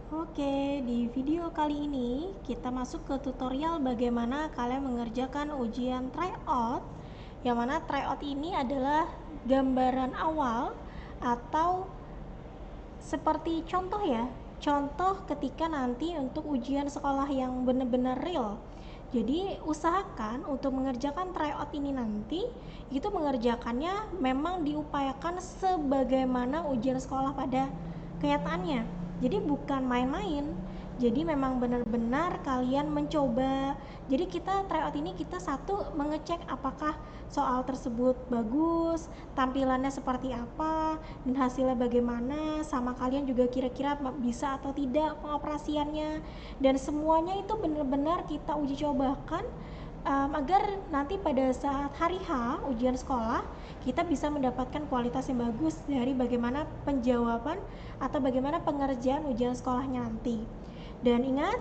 Oke, di video kali ini kita masuk ke tutorial bagaimana kalian mengerjakan ujian tryout. Yang mana tryout ini adalah gambaran awal atau seperti contoh ya, contoh ketika nanti untuk ujian sekolah yang benar-benar real. Jadi usahakan untuk mengerjakan tryout ini nanti itu mengerjakannya memang diupayakan sebagaimana ujian sekolah pada kenyataannya. Jadi bukan main-main. Jadi memang benar-benar kalian mencoba. Jadi kita tryout ini kita satu mengecek apakah soal tersebut bagus, tampilannya seperti apa, dan hasilnya bagaimana, sama kalian juga kira-kira bisa atau tidak pengoperasiannya, dan semuanya itu benar-benar kita uji cobakan agar nanti pada saat hari H ujian sekolah kita bisa mendapatkan kualitas yang bagus dari bagaimana penjawaban atau bagaimana pengerjaan ujian sekolahnya nanti. Dan ingat,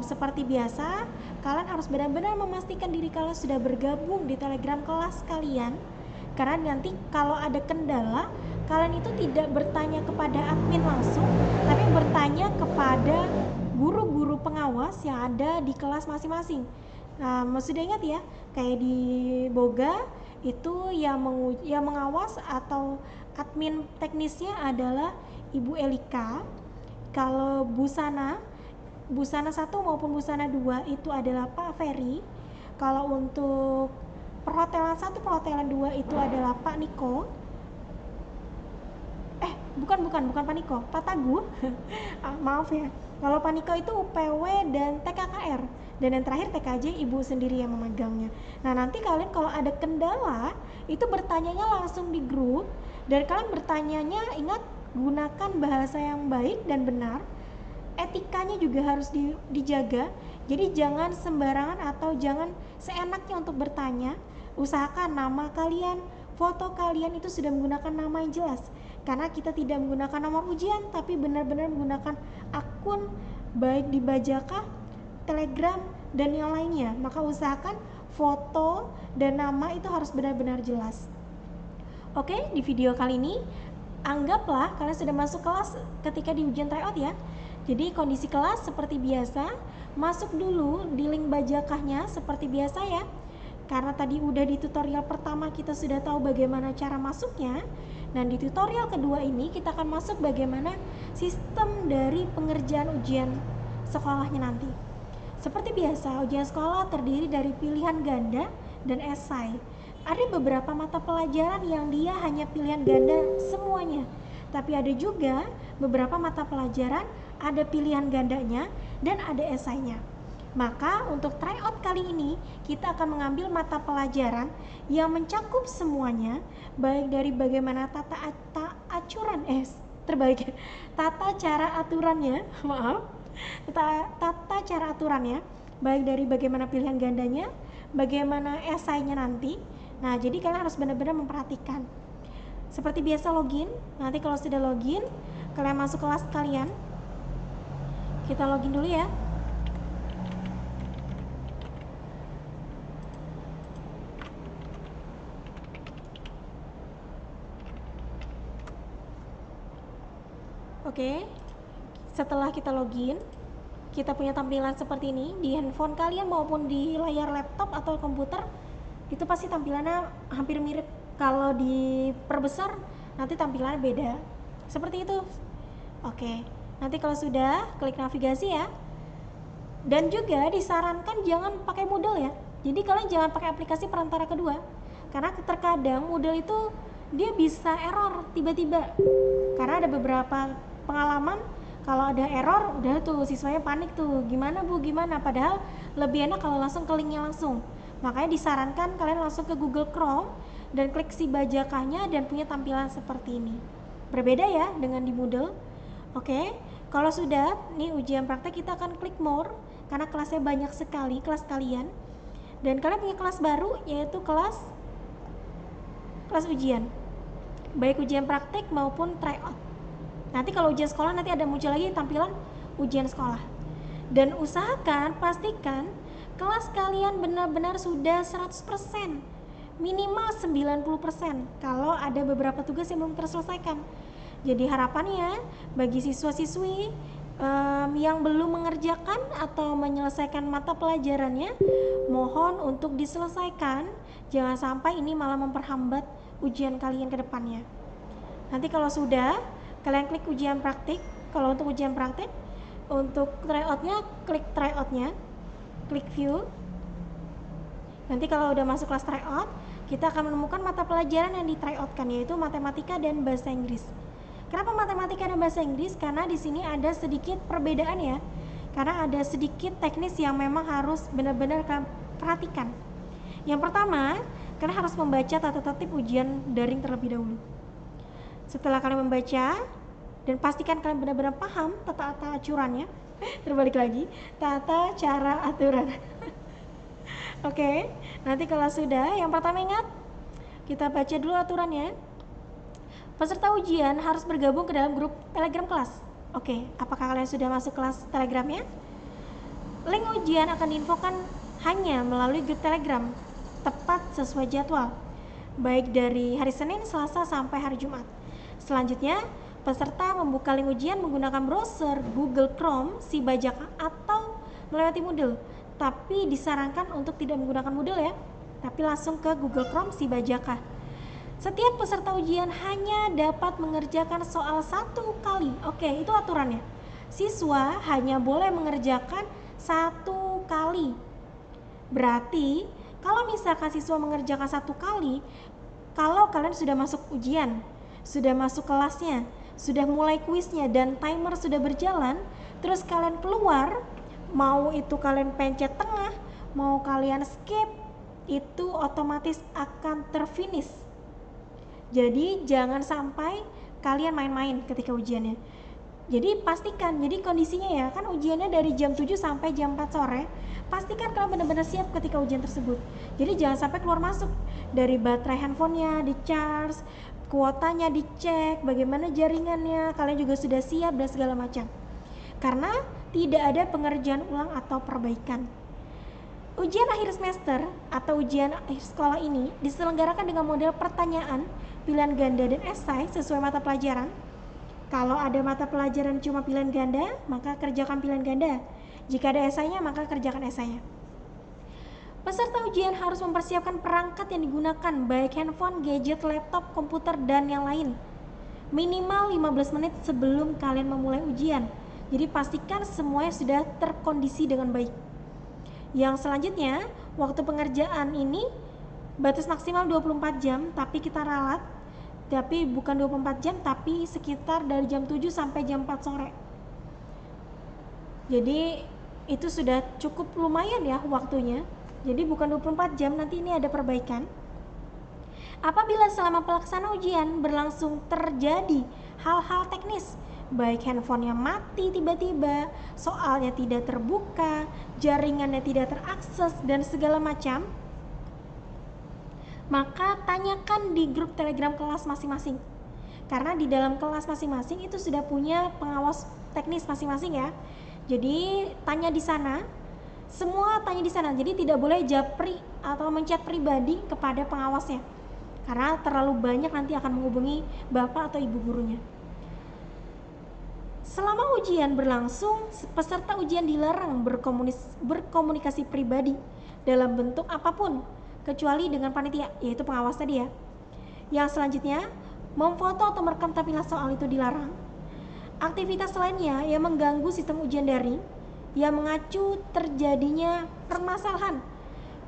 seperti biasa, kalian harus benar-benar memastikan diri kalian sudah bergabung di Telegram kelas kalian. Karena nanti kalau ada kendala, kalian itu tidak bertanya kepada admin langsung, tapi bertanya kepada guru-guru pengawas yang ada di kelas masing-masing. Nah, sudah ingat ya, kayak di Boga itu yang mengawas atau admin teknisnya adalah Ibu Elika. Kalau busana 1 maupun busana 2 itu adalah Pak Ferry. Kalau untuk perhotelan 1, perhotelan 2 itu adalah Pak Niko. Bukan Pak Niko, Pak Tagu. Maaf ya. Kalau Pak Niko itu UPW dan TKKR. Dan yang terakhir TKJ ibu sendiri yang memegangnya. Nah, nanti kalian kalau ada kendala itu bertanyanya langsung di grup, dan kalian bertanyanya ingat gunakan bahasa yang baik dan benar. Etikanya juga harus dijaga. Jadi jangan sembarangan atau jangan seenaknya untuk bertanya. Usahakan nama kalian, foto kalian itu sudah menggunakan nama yang jelas. Karena kita tidak menggunakan nomor ujian, tapi benar-benar menggunakan akun baik di Bajaka, Telegram, dan yang lainnya. Maka usahakan foto dan nama itu harus benar-benar jelas. Oke, di video kali ini anggaplah kalian sudah masuk kelas ketika di ujian tryout ya. Jadi kondisi kelas seperti biasa, masuk dulu di link bajakahnya seperti biasa ya. Karena tadi udah di tutorial pertama kita sudah tahu bagaimana cara masuknya. Dan di tutorial kedua ini kita akan masuk bagaimana sistem dari pengerjaan ujian sekolahnya nanti. Seperti biasa, ujian sekolah terdiri dari pilihan ganda dan esai. Ada beberapa mata pelajaran yang dia hanya pilihan ganda semuanya. Tapi ada juga beberapa mata pelajaran ada pilihan gandanya dan ada esainya. Maka untuk tryout kali ini kita akan mengambil mata pelajaran yang mencakup semuanya, baik dari bagaimana tata cara aturannya, tata cara aturannya, baik dari bagaimana pilihan gandanya, bagaimana esainya nanti. Nah, jadi kalian harus benar-benar memperhatikan. Seperti biasa login. Nanti kalau sudah login, kalian masuk kelas kalian. Kita login dulu ya. Oke. Setelah kita login, kita punya tampilan seperti ini di handphone kalian maupun di layar laptop atau komputer. Itu pasti tampilannya hampir mirip. Kalau diperbesar nanti tampilannya beda. Seperti itu. Oke. Nanti kalau sudah, klik navigasi ya. Dan juga disarankan jangan pakai Moodle ya. Jadi kalian jangan pakai aplikasi perantara kedua. Karena terkadang Moodle itu dia bisa error tiba-tiba. Karena ada beberapa pengalaman kalau ada error udah tuh siswanya panik tuh, gimana Bu, gimana, padahal lebih enak kalau langsung ke linknya langsung. Makanya disarankan kalian langsung ke Google Chrome dan klik si bajakahnya dan punya tampilan seperti ini. Berbeda ya dengan di Moodle. Oke, kalau sudah nih ujian praktek kita akan klik more karena kelasnya banyak sekali kelas kalian. Dan kalian punya kelas baru yaitu kelas ujian, baik ujian praktek maupun tryout. Nanti kalau ujian sekolah nanti ada muncul lagi tampilan ujian sekolah. Dan usahakan pastikan kelas kalian benar-benar sudah 100%, minimal 90% kalau ada beberapa tugas yang belum terselesaikan. Jadi harapannya bagi siswa-siswi Yang belum mengerjakan atau menyelesaikan mata pelajarannya, mohon untuk diselesaikan. Jangan sampai ini malah memperhambat ujian kalian ke depannya. Nanti kalau sudah, kalian klik ujian praktik. Kalau untuk ujian praktik, untuk tryoutnya, klik tryoutnya, klik view. Nanti kalau udah masuk kelas tryout, kita akan menemukan mata pelajaran yang di tryoutkan, yaitu matematika dan bahasa Inggris. Kenapa matematika dan bahasa Inggris? Karena di sini ada sedikit perbedaan ya. Karena ada sedikit teknis yang memang harus benar-benar kalian perhatikan. Yang pertama, kalian harus membaca tata tertib ujian daring terlebih dahulu. Setelah kalian membaca dan pastikan kalian benar-benar paham tata aturannya, terbalik lagi, tata cara aturan. Oke, nanti kalau sudah, yang pertama ingat, kita baca dulu aturannya. Peserta ujian harus bergabung ke dalam grup Telegram kelas. Oke, apakah kalian sudah masuk kelas Telegramnya? Link ujian akan diinfokan hanya melalui grup Telegram, tepat sesuai jadwal, baik dari hari Senin, Selasa, sampai hari Jumat. Selanjutnya, peserta membuka link ujian menggunakan browser Google Chrome, Sibajaka, atau melewati Moodle. Tapi disarankan untuk tidak menggunakan Moodle ya, tapi langsung ke Google Chrome, Sibajaka. Setiap peserta ujian hanya dapat mengerjakan soal 1 kali. Oke, itu aturannya. Siswa hanya boleh mengerjakan 1 kali. Berarti, kalau misalkan siswa mengerjakan 1 kali, kalau kalian sudah masuk ujian, sudah masuk kelasnya, sudah mulai kuisnya, dan timer sudah berjalan, terus kalian keluar, mau itu kalian pencet tengah, mau kalian skip, itu otomatis akan terfinish. Jadi jangan sampai kalian main-main ketika ujiannya. Jadi pastikan, jadi kondisinya ya, kan ujiannya dari jam 7 sampai jam 4 sore. Pastikan kalian benar-benar siap ketika ujian tersebut. Jadi jangan sampai keluar masuk. Dari baterai handphonenya dicharge, kuotanya dicek, bagaimana jaringannya, kalian juga sudah siap dan segala macam. Karena tidak ada pengerjaan ulang atau perbaikan. Ujian akhir semester atau ujian akhir sekolah ini diselenggarakan dengan model pertanyaan, pilihan ganda, dan esai sesuai mata pelajaran. Kalau ada mata pelajaran cuma pilihan ganda, maka kerjakan pilihan ganda. Jika ada esainya, maka kerjakan esainya. Peserta ujian harus mempersiapkan perangkat yang digunakan, baik handphone, gadget, laptop, komputer, dan yang lain. Minimal 15 menit sebelum kalian memulai ujian. Jadi pastikan semuanya sudah terkondisi dengan baik. Yang selanjutnya, waktu pengerjaan ini batas maksimal 24 jam, tapi kita ralat, tapi bukan 24 jam, tapi sekitar dari jam 7 sampai jam 4 sore. Jadi itu sudah cukup lumayan ya waktunya. Jadi bukan 24 jam, nanti ini ada perbaikan. Apabila selama pelaksanaan ujian berlangsung terjadi hal-hal teknis, baik handphonenya mati tiba-tiba, soalnya tidak terbuka, jaringannya tidak terakses, dan segala macam, maka tanyakan di grup Telegram kelas masing-masing. Karena di dalam kelas masing-masing itu sudah punya pengawas teknis masing-masing ya. Jadi tanya di sana, semua tanya di sana. Jadi tidak boleh japri atau menchat pribadi kepada pengawasnya. Karena terlalu banyak nanti akan menghubungi bapak atau ibu gurunya. Selama ujian berlangsung, peserta ujian dilarang berkomunikasi pribadi dalam bentuk apapun, kecuali dengan panitia, yaitu pengawas tadi ya. Yang selanjutnya, memfoto atau merekam tampilan soal itu dilarang. Aktivitas lainnya yang mengganggu sistem ujian daring, yang mengacu terjadinya permasalahan,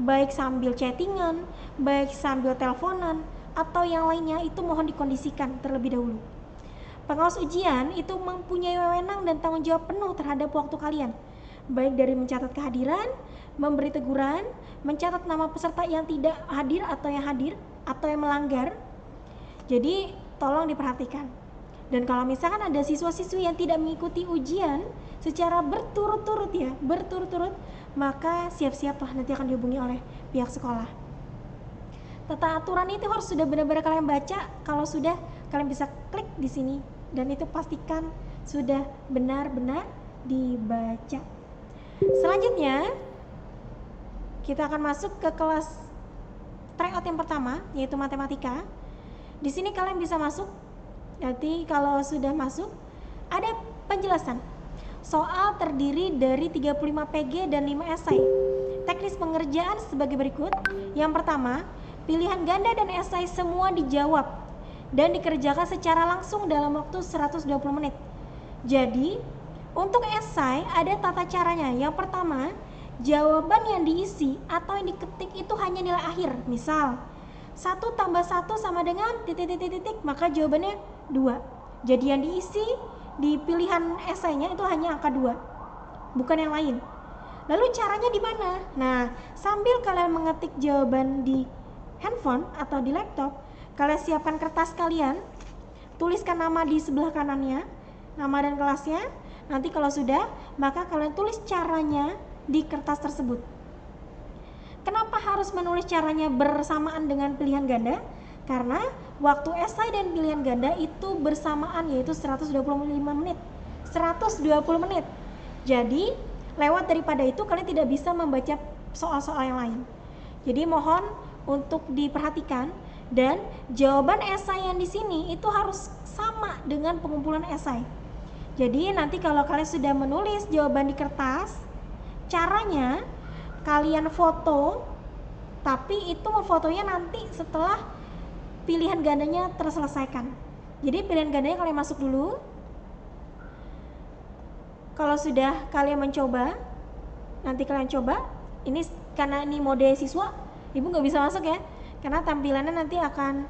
baik sambil chattingan, baik sambil teleponan, atau yang lainnya, itu mohon dikondisikan terlebih dahulu. Pengawas ujian itu mempunyai wewenang dan tanggung jawab penuh terhadap waktu kalian, baik dari mencatat kehadiran, memberi teguran, mencatat nama peserta yang tidak hadir atau yang melanggar. Jadi tolong diperhatikan. Dan kalau misalkan ada siswa-siswi yang tidak mengikuti ujian secara berturut-turut, maka siap-siaplah, nanti akan dihubungi oleh pihak sekolah. Tata aturan itu harus sudah benar-benar kalian baca. Kalau sudah, kalian bisa klik di sini, dan itu pastikan sudah benar-benar dibaca. Selanjutnya, kita akan masuk ke kelas tryout yang pertama, yaitu matematika. Di sini kalian bisa masuk. Nanti kalau sudah masuk, ada penjelasan. Soal terdiri dari 35 PG dan 5 esai. Teknis pengerjaan sebagai berikut. Yang pertama, pilihan ganda dan esai semua dijawab dan dikerjakan secara langsung dalam waktu 120 menit. Jadi, untuk esai ada tata caranya. Yang pertama, jawaban yang diisi atau yang diketik itu hanya nilai akhir. Misal, 1 tambah 1 sama dengan titik, maka jawabannya 2. Jadi yang diisi di pilihan esainya itu hanya angka 2, bukan yang lain. Lalu caranya di mana? Nah, sambil kalian mengetik jawaban di handphone atau di laptop, kalian siapkan kertas kalian, tuliskan nama di sebelah kanannya, nama dan kelasnya. Nanti kalau sudah, maka kalian tulis caranya di kertas tersebut. Kenapa harus menulis caranya bersamaan dengan pilihan ganda? Karena waktu esai dan pilihan ganda itu bersamaan, yaitu 125 menit. 120 menit. Jadi, lewat daripada itu kalian tidak bisa membaca soal-soal yang lain. Jadi mohon untuk diperhatikan, dan jawaban esai yang di sini itu harus sama dengan pengumpulan esai. Jadi nanti kalau kalian sudah menulis jawaban di kertas, caranya kalian foto, tapi itu fotonya nanti setelah pilihan gandanya terselesaikan. Jadi pilihan gandanya kalian masuk dulu. Kalau sudah kalian mencoba, nanti kalian coba. Ini karena ini mode siswa, ibu nggak bisa masuk ya, karena tampilannya nanti akan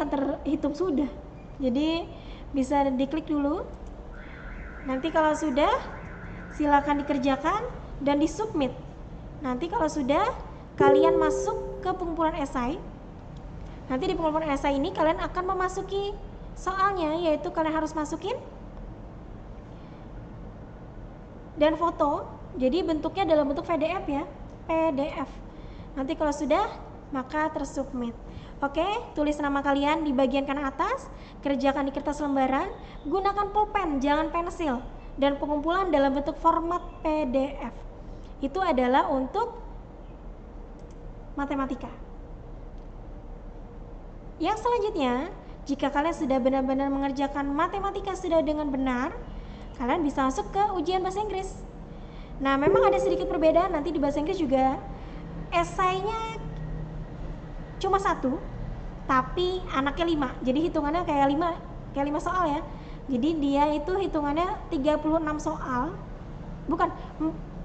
terhitung sudah. Jadi bisa diklik dulu. Nanti kalau sudah, silakan dikerjakan dan disubmit. Nanti kalau sudah, kalian masuk ke pengumpulan esai. Nanti di pengumpulan esai ini kalian akan memasuki soalnya, yaitu kalian harus masukin dan foto. Jadi bentuknya dalam bentuk PDF ya, PDF. Nanti kalau sudah, maka tersubmit. Oke, tulis nama kalian di bagian kanan atas, kerjakan di kertas lembaran, gunakan pulpen, jangan pensil, dan pengumpulan dalam bentuk format PDF. Itu adalah untuk matematika. Yang selanjutnya, jika kalian sudah benar-benar mengerjakan matematika sudah dengan benar, kalian bisa masuk ke ujian bahasa Inggris. Nah, memang ada sedikit perbedaan, nanti di bahasa Inggris juga esainya cuma 1, tapi anaknya 5, jadi hitungannya kayak 5 soal ya. Jadi dia itu hitungannya 36 soal, bukan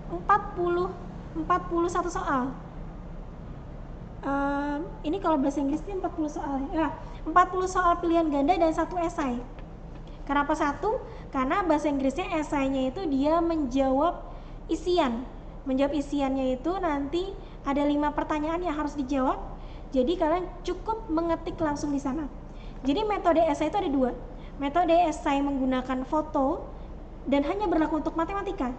41 soal. Ini kalau bahasa Inggrisnya 40 soal ya. 40 soal pilihan ganda dan 1 esai. Kenapa 1? Karena bahasa Inggrisnya esainya itu dia menjawab isian. Menjawab isiannya itu nanti ada 5 pertanyaan yang harus dijawab. Jadi kalian cukup mengetik langsung di sana. Jadi metode esai itu ada 2. Metode esai menggunakan foto dan hanya berlaku untuk matematika.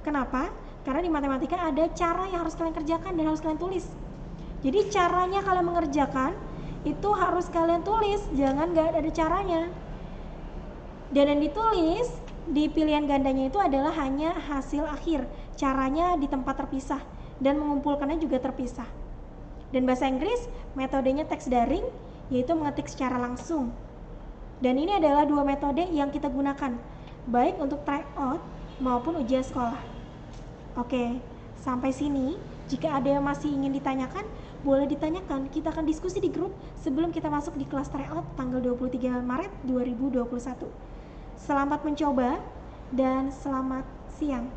Kenapa? Karena di matematika ada cara yang harus kalian kerjakan dan harus kalian tulis. Jadi caranya kalian mengerjakan itu harus kalian tulis, jangan nggak ada caranya. Dan yang ditulis di pilihan gandanya itu adalah hanya hasil akhir, caranya di tempat terpisah dan mengumpulkannya juga terpisah. Dan bahasa Inggris metodenya teks daring, yaitu mengetik secara langsung. Dan ini adalah 2 metode yang kita gunakan, baik untuk tryout maupun ujian sekolah. Oke, sampai sini. Jika ada yang masih ingin ditanyakan, boleh ditanyakan. Kita akan diskusi di grup sebelum kita masuk di kelas tryout tanggal 23 Maret 2021. Selamat mencoba dan selamat siang.